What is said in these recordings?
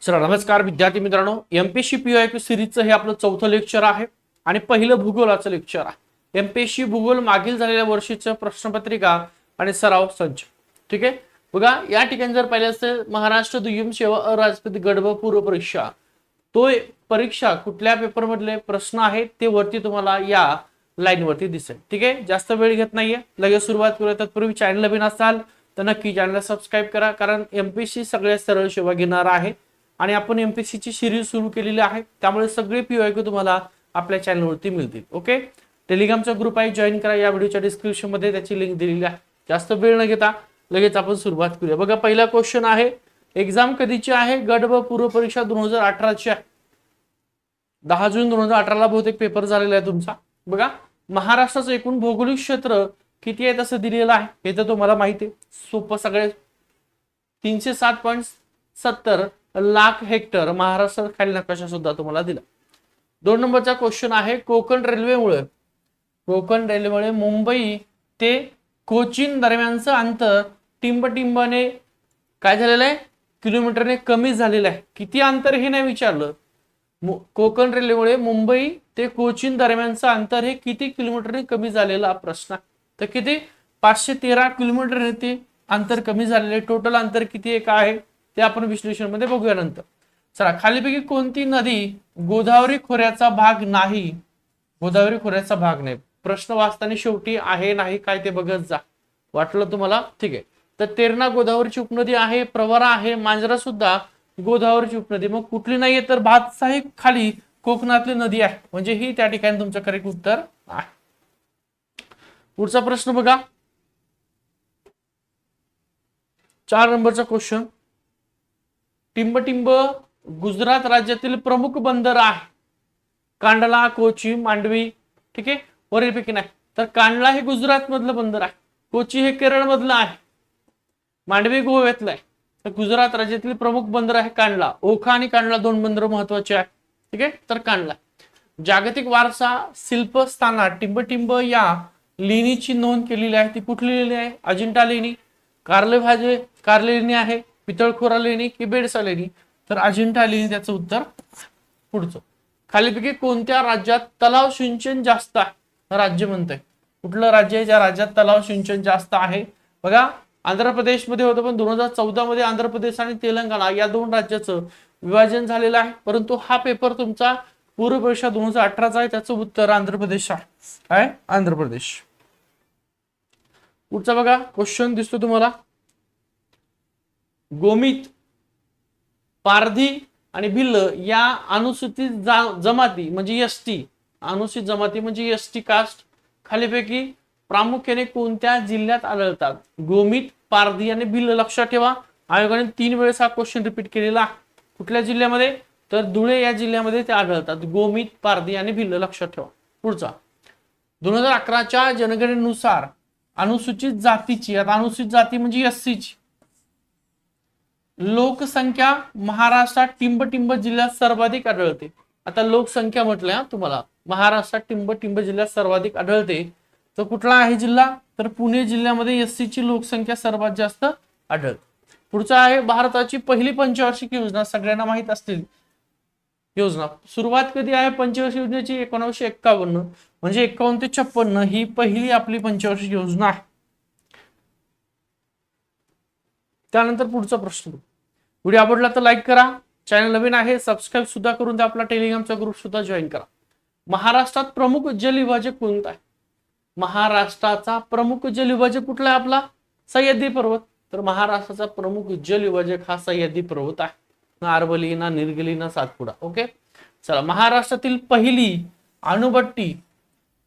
चला नमस्कार विद्यार्थी मित्रांनो, एमपीएससी पीओआयक्यू सिरीजचं हे आपलं चौथं लेक्चर आहे आणि पहिलं भूगोलाचं लेक्चर आहे। एमपीएससी भूगोल मागील झालेल्या वर्षीचं प्रश्नपत्रिका आणि सराव संच। ठीक आहे, बघा या ठिकाणी जर पाहिलं असेल महाराष्ट्र दुय्यम सेवा अराजपत्रित गट ब पूर्व परीक्षा, तो परीक्षा कुठल्या पेपर मधले प्रश्न आहेत ते वरती तुम्हाला या लाईन वरती दिसेल। ठीक आहे, जास्त वेळ घेत नाहीये, लगेच सुरुवात करूया। तत्पूर्वी चॅनलला नवीन असाल तर नक्की चॅनलला सबस्क्राईब करा, कारण एमपीएससी सगळ्यात सरळ सेवा घेणार आहे आणि आपण एमपीएससी ची सिरीज सुरू केलेली आहे, त्यामुळे सगळे पीओआयक्यू तुम्हाला आपल्या चॅनलवरती मिळतील। ओके, टेलिग्रामचा ग्रुप आहे, जॉईन करा, या व्हिडिओच्या डिस्क्रिप्शन मध्ये त्याची लिंक दिलेली आहे। जास्त वेळ न घेता लगेच आपण सुरुवात करूया। बघा पहिला क्वेश्चन आहे, एक्झाम कधीची आहे? गट ब पूर्व परीक्षा 2018 ची आहे। 10 जून 2018 ला बहुतेक पेपर झालेला आहे तुमचा। बघा महाराष्ट्राचं एकूण भौगोलिक क्षेत्र किती आहे तसं दिलेलं आहे, हे तर तुम्हाला माहिती आहे, सोपं सगळे 307.70 लाख हेक्टर महाराष्ट्र खालील नकाशा सुद्धा तुम्हाला दिला। 2 नंबरचा क्वेश्चन आहे, कोकण रेल्वेमुळे मुंबई ते कोचीन दरम्यानचं अंतर टिंबटिंबाने काय झालेलं आहे? किलोमीटरने कमी झालेलं आहे। किती अंतर हे नाही विचारलं, कोकण रेल्वेमुळे मुंबई ते कोचीन दरम्यानचं अंतर हे किती किलोमीटरने कमी झालेला हा प्रश्न। तर किती? 513 किलोमीटरने ते अंतर कमी झालेले। टोटल अंतर किती आहे काय आहे ते आपण विश्लेषण मध्ये बघूया नंतर। चला, खालीपैकी कोणती नदी गोदावरी खोऱ्याचा भाग नाही? गोदावरी खोऱ्याचा भाग नाही, प्रश्न वाचताना शेवटी आहे नाही काय ते बघत जा, वाटलं तुम्हाला? ठीक आहे, तर तेरणा गोदावरीची उपनदी आहे, प्रवरा आहे, मांजरा सुद्धा गोदावरीची उपनदी। मग कुठली नाहीये तर भातसाही खाली कोकणातली नदी आहे, म्हणजे ही त्या ठिकाणी तुमचं करेक्ट उत्तर आहे। पुढचा प्रश्न बघा, 4 नंबरचा क्वेश्चन, टिंबटिंब गुजरात राज्यातील प्रमुख बंदर आहे। कांडला, कोची, मांडवी। ठीक आहे, वरीलपैकी नाही तर कांडला हे गुजरात मधलं बंदर आहे, कोची हे केरळ मधलं आहे, मांडवी गोव्यातलं आहे। तर गुजरात राज्यातील प्रमुख बंदर आहे कांडला। ओखा आणि कांडला 2 बंदर महत्वाचे आहेत। ठीक आहे, तर कांडला। जागतिक वारसा शिल्प स्थानात टिंबटिंब या लेणीची नोंद केलेली आहे, ती कुठली लेणी आहे? अजिंठा लेणी, कार्ले लेणी आहे, पितळखोरा लेणी की बेडसा लेणी? तर अजिंठा लेणी त्याचं उत्तर। पुढचं, खालीपैकी कोणत्या राज्यात तलाव सिंचन जास्त आहे? राज्य म्हणतंय, कुठलं राज्य आहे ज्या राज्यात तलाव सिंचन जास्त आहे? बघा आंध्र प्रदेश मध्ये होतं, पण 2014 मध्ये आंध्र प्रदेश आणि तेलंगणा या 2 राज्याचं विभाजन झालेलं आहे, परंतु हा पेपर तुमचा पूर्व परीक्षा 2018 आहे, त्याचं उत्तर आंध्र प्रदेश आहे, आंध्र प्रदेश। पुढचा बघा क्वेश्चन दिसतो तुम्हाला, गोमित, पारधी आणि भिल्ल या अनुसूचित जमाती म्हणजे एसटी, अनुसूचित जमाती म्हणजे एसटी कास्ट खालीपैकी प्रामुख्याने कोणत्या जिल्ह्यात आढळतात? गोमित, पारधी आणि भिल्ल। लक्षात ठेवा, आयोगाने 3 वेळेस हा क्वेश्चन रिपीट केलेला। कुठल्या जिल्ह्यामध्ये? तर धुळे या जिल्ह्यामध्ये ते आढळतात, गोमित, पारधी आणि भिल्ल। लक्षात ठेवा। पुढचा, 2011च्या जनगणनेनुसार अनुसूचित जातीची, आता अनुसूचित जाती म्हणजे एससी ची लोकसंख्या महाराष्ट्रात टिंबटिंब जिल्ह्यात सर्वाधिक आढळते। आता लोकसंख्या म्हटलं तुम्हाला, महाराष्ट्रात टिंबटिंब जिल्ह्यात सर्वाधिक आढळते, तर कुठला आहे जिल्हा? तर पुणे जिल्ह्यामध्ये एससी ची लोकसंख्या सर्वात जास्त आढळते। पुढचा आहे, भारताची पहिली पंचवार्षिक योजना, सगळ्यांना माहित असतील योजना, सुरुवात कधी आहे पंचवार्षिक योजनेची? 1951, म्हणजे 51 ते 56 ही पहिली आपली पंचवार्षिक योजना आहे। त्यानंतर पुढचा प्रश्न, व्हिडिओ आवडला तर लाईक करा, चॅनल नवीन आहे सबस्क्राईब सुद्धा करून द्या, आपला टेलिग्रामचा ग्रुप सुद्धा जॉईन करा। महाराष्ट्रात प्रमुख जलविभाजक कोणता आहे? महाराष्ट्राचा प्रमुख जलविभाजक कुठला आहे आपला? सह्याद्री पर्वत। तर महाराष्ट्राचा प्रमुख जलविभाजक हा सह्याद्री पर्वत आहे, ना अरवली, ना निलगिरी, ना सातपुडा। ओके, चला, महाराष्ट्रातील पहिली अणुभट्टी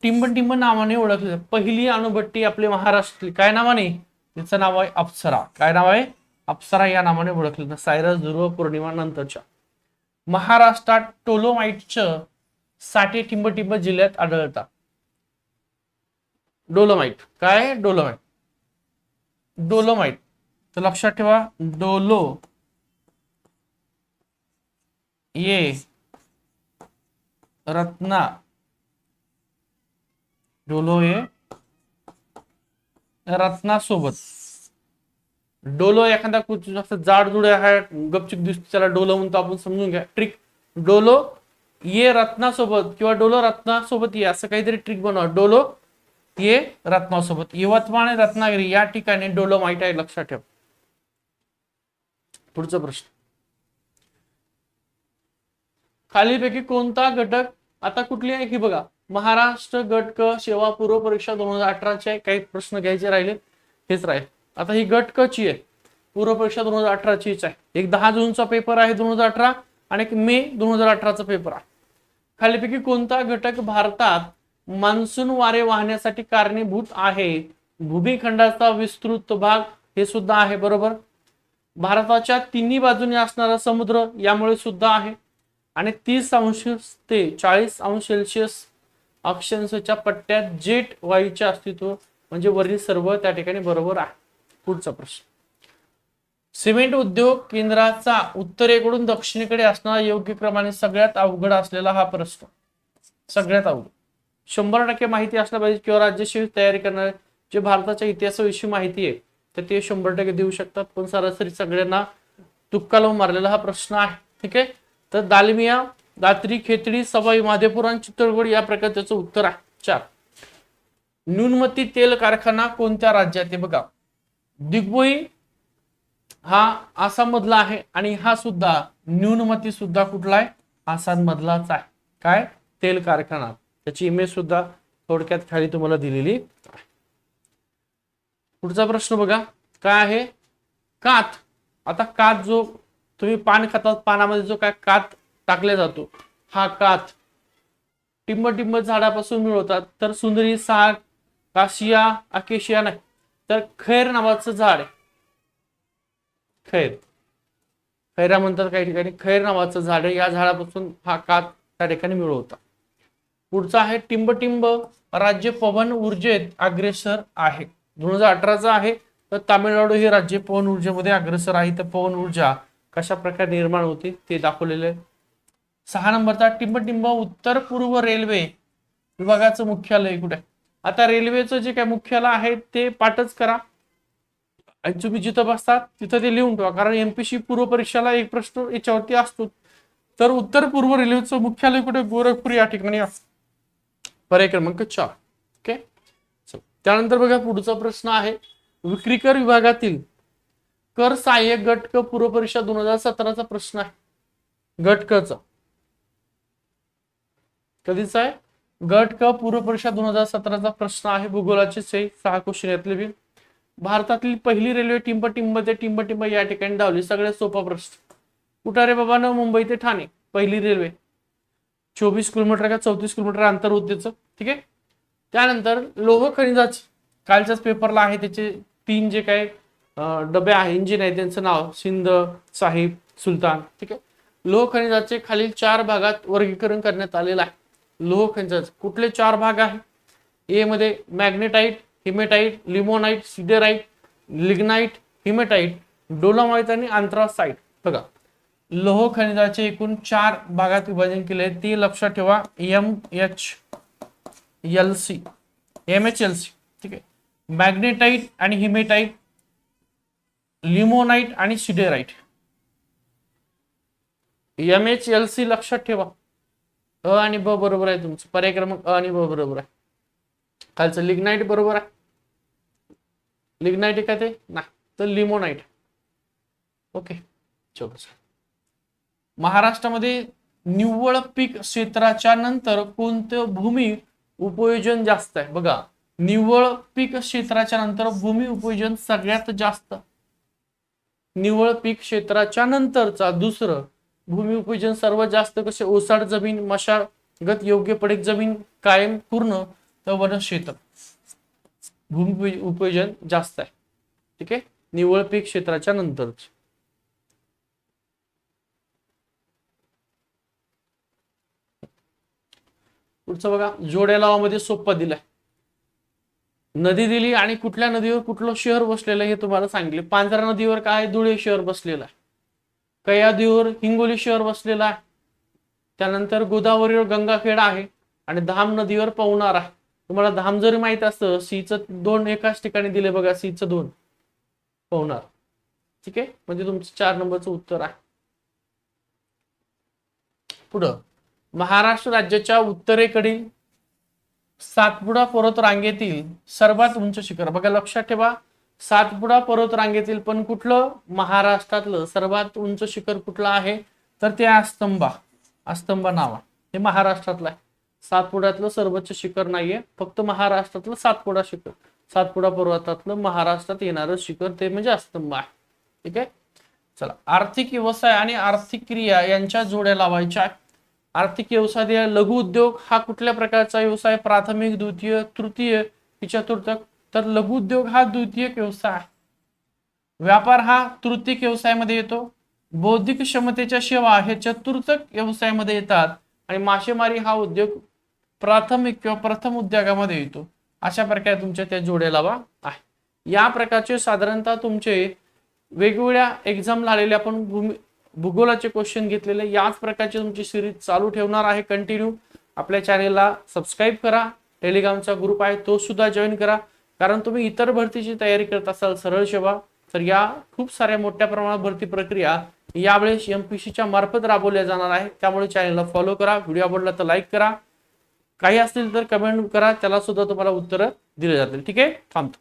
टिंबटिंब नावाने ओळखली जाते। पहिली अणुभट्टी आपली महाराष्ट्रातली काय नावाने? तिचं नाव आहे अप्सरा। काय नाव आहे? अप्सरा या नावाने ओळखली जाते, सायरस ध्रुव पौर्णिमा नंतरच्या। महाराष्ट्रात डोलोमाइटचं साठे टिंबटिंब जिल्ह्यात आढळतात। डोलोमाइट, काय? Dolomite, dolomite. तर लक्षात ठेवा, डोलो ये रत्ना, डोलो ये रत्नासोबत डोलो एखादा जास्त जाड जुड आहे, गपचूप दिसतो, त्याला डोलो म्हणतो आपण, समजून घ्या ट्रिक. डोलो ये रत्नासोबत किंवा डोलो रत्नासोबत ये, असं काहीतरी ट्रिक बनवा. डोलो ये रत्नासोबत. यवतमाळ आणि रत्नागिरी या ठिकाणी डोलोमाइट आहे, लक्षात ठेव. पुढचा प्रश्न, खालीपैकी कोणता घटक, आता कुठली आहे की बघा, महाराष्ट्र गट क सेवा पूर्व परीक्षा 2018 काही प्रश्न घ्यायचे राहिले, हेच राहील. आता ही गट क ची आहे, पूर्व परीक्षा 2018 चीच आहे. एक 10 जूनचा पेपर आहे 2018 आणि एक मे 2018चा पेपर आहे. खालीपैकी कोणता घटक भारतात मान्सून वारे वाहण्यासाठी कारणीभूत आहे? भूमिखंडाचा विस्तृत भाग हे सुद्धा आहे, बरोबर. भारताच्या तिन्ही बाजूने असणारा समुद्र यामुळे सुद्धा आहे. आणि 30° ते 40° अक्षांशच्या पट्ट्यात जेट वायूचे अस्तित्व, म्हणजे वरील सर्व त्या ठिकाणी बरोबर आहे. पुढचा प्रश्न, सिमेंट उद्योग केंद्राचा उत्तरेकडून दक्षिणेकडे असणारा योग्य क्रमाने सगळ्यात अवघड असलेला हा प्रश्न. सगळ्यात अवघड 100% माहिती असल्या पाहिजे किंवा राज्याशी तयारी करणारे जे भारताच्या इतिहासाविषयी माहिती आहे तर ते 100% देऊ शकतात, पण सरासरी सगळ्यांना तुक्का लावून मारलेला हा प्रश्न आहे. ठीक आहे, तर दालमिया, दात्री, खेतडी, सवाई माधेपुर आणि चित्तोडगड या प्रकारे त्याचं उत्तर आहे. 4, न्यूनमती तेल कारखाना कोणत्या राज्यात आहे? बघा, दिग्बोई हा आसाम मधला आहे आणि हा सुद्धा न्यूनमती सुद्धा कुठला आहे? आसाम मधलाच आहे. काय? तेल कारखाना. त्याची इमेज सुद्धा थोडक्यात खाली तुम्हाला दिलेली आहे. पुढचा प्रश्न बघा, काय आहे? कात. आता कात जो तुम्ही पान खातात, पानामध्ये जो काय कात टाकला जातो, हा कात टिंब झाडापासून मिळवतात. तर सुंदरी, साग, काशिया, अकेशिया नाही, तर खैर नावाचं झाड आहे. खैर, खैरा म्हणतात काही ठिकाणी, खैर नावाचं झाड आहे. या झाडापासून हा कात त्या ठिकाणी मिळवतात. पुढचा आहे टिंब राज्य पवन ऊर्जेत अग्रेसर आहे. 2018चा आहे. तर तामिळनाडू हे राज्य पवन ऊर्जेमध्ये अग्रेसर आहे. तर पवन ऊर्जा कशा प्रकारे निर्माण होते ते दाखवलेले आहे. 6 नंबरचा टिंब उत्तर पूर्व रेल्वे विभागाचं मुख्यालय कुठे आहे? आता रेल्वेचं जे काय मुख्यालय आहे ते पाठच करा आणि तुम्ही जिथं बसतात तिथं ते लिहून ठेवा, कारण एमपीसी पूर्व परीक्षेला एक प्रश्न याच्यावरती असतो. तर उत्तर पूर्व रेल्वेचं मुख्यालय कुठे? गोरखपूर या ठिकाणी. पर्याय क्रमांक 4. ओके, त्यानंतर बघा पुढचा प्रश्न आहे, विक्रीकर विभागातील कर सहाय्यक गट क पूर्व परीक्षा 2017चा प्रश्न आहे. गट क चा कधीचा आहे? गट क पूर्व परीक्षा 2017चा प्रश्न आहे. भूगोलाचे 6 क्वेश्चन यातले बी. भारतातील पहिली रेल्वे टिंब ते या ठिकाणी धावली. सगळ्यात सोपा प्रश्न. कुठे रे बाबा? मुंबई ते ठाणे पहिली रेल्वे. 24 किलोमीटर का 34 किलोमीटर अंतर होत त्याचं. ठीक आहे, त्यानंतर लोह खनिजाचे कालच्याच पेपरला आहे, त्याचे 3 जे काय डबे आहे, इंजिन आहे, त्यांचं नाव सिंध, साहिब, सुलतान. ठीक आहे, लोह खनिजाचे खालील 4 भागात वर्गीकरण करण्यात आलेलं आहे. लोह खनिजाचे कुठले 4 भाग आहे? ए मध्ये मॅग्नेटाइट, हिमेटाइट, लिमोनाइट, सिडेराइट, लिग्नाइट, हिमेटाइट, डोलोमाइट आणि अँथ्रासाइट. बघा, लोह खनिजाचे एकूण 4 भागात विभाजन केले, ते लक्षात ठेवा. MHLC. ठीक आहे, मॅग्नेटाइट आणि हिमेटाइट, लिमोनाइट आणि सिडेराइट. MHLC लक्षात ठेवा. अ आणि ब बरोबर आहे तुमचं. पर्याय क्रमांक अ आणि ब बरोबर आहे. खालचं लिग्नाइट बरोबर आहे. लिग्नाइट काय ते? नाही, तर लिमोनाइट. ओके, चलो. महाराष्ट्रामध्ये निव्वळ पीक क्षेत्राच्या नंतर कोणतं भूमी उपयोजन जास्त आहे? बघा, निव्वळ पीक क्षेत्राच्या नंतर भूमी उपयोजन सगळ्यात जास्त. निव्वळ पीक क्षेत्राच्या नंतरचा दुसरं भूमी उपयोजन सर्वात जास्त कसे? ओसाड जमीन, मशागत योग्य पडीक जमीन, कायम पूर्ण, तर वनक्षेत्र. भूमी उपयोजन जास्त आहे. ठीक आहे, निव्वळ पीक क्षेत्राच्या नंतरच. पुढचं बघा, जोड्या लावामध्ये सोप्पा दिलाय. नदी दिली आणि कुठल्या नदीवर कुठलं शहर बसलेलं हे तुम्हाला सांगितले. पांझरा नदीवर काय? धुळे शहर बसलेलं आहे. कया नदीवर हिंगोली शहर बसलेलं आहे. त्यानंतर गोदावरीवर गंगाखेड आहे आणि धाम नदीवर पवनार आहे. तुम्हाला धाम जरी माहित असतं, सीचं 2 एकाच ठिकाणी दिले बघा, सीचं 2 पवनार. ठीक आहे, म्हणजे तुमचं 4 नंबरचं उत्तर आहे. पुढं, महाराष्ट्र राज्याच्या उत्तरेकडील सातपुडा पर्वत रांगेतील सर्वात उंच शिखर. बघा लक्षात ठेवा, सातपुडा पर्वत रांगेतील पण कुठलं, महाराष्ट्रातलं सर्वात उंच शिखर कुठलं आहे, तर ते अस्तंबा. अस्तंबा नाव आहे, हे महाराष्ट्रातलं आहे. सातपुड्यातलं सर्वोच्च शिखर नाहीये, फक्त महाराष्ट्रातलं सातपुडा शिखर, सातपुडा पर्वतातलं महाराष्ट्रात येणारं शिखर ते म्हणजे अस्तंबा आहे. ठीक आहे, चला, आर्थिक व्यवसाय आणि आर्थिक क्रिया यांच्या जोड्या लावायच्या. आर्थिक व्यवसाय लघु उद्योग हा कुठल्या प्रकारचा व्यवसाय, प्राथमिक, द्वितीय, तृतीय की चतुर्थ, तर लघु उद्योग हा द्वितीयक व्यवसाय आहे. व्यापार हा तृतीयक व्यवसायामध्ये येतो. बौद्धिक क्षमतेच्या सेवा हे चतुर्थक व्यवसायामध्ये येतात आणि मासेमारी हा उद्योग प्राथमिक किंवा प्रथम उद्योगामध्ये येतो. अशा प्रकारे तुमच्या त्या जोड्या लावा आहे. या प्रकारचे साधारणतः तुमचे वेगवेगळ्या एक्झाम आलेले आपण भूगोलाचे क्वेश्चन घेतलेले, याच प्रकारची तुमची सिरीज चालू ठेवणार आहे कंटिन्यू. आपल्या चॅनेलला सबस्क्राईब करा, टेलिग्रामचा ग्रुप आहे तो सुद्धा जॉईन करा. कारण तुम्ही इतर भरतीची तयारी करत असाल सरळ सेवा, तर या खूप साऱ्या मोठ्या प्रमाणात भरती प्रक्रिया यावेळेस MPSCच्या मार्फत राबवल्या जाणार आहे. त्यामुळे चॅनेलला फॉलो करा, व्हिडिओ आवडला तर लाईक करा, काही असतील तर कमेंट करा, त्याला सुद्धा तुम्हाला उत्तर दिले जातील. ठीक आहे, थांबतो.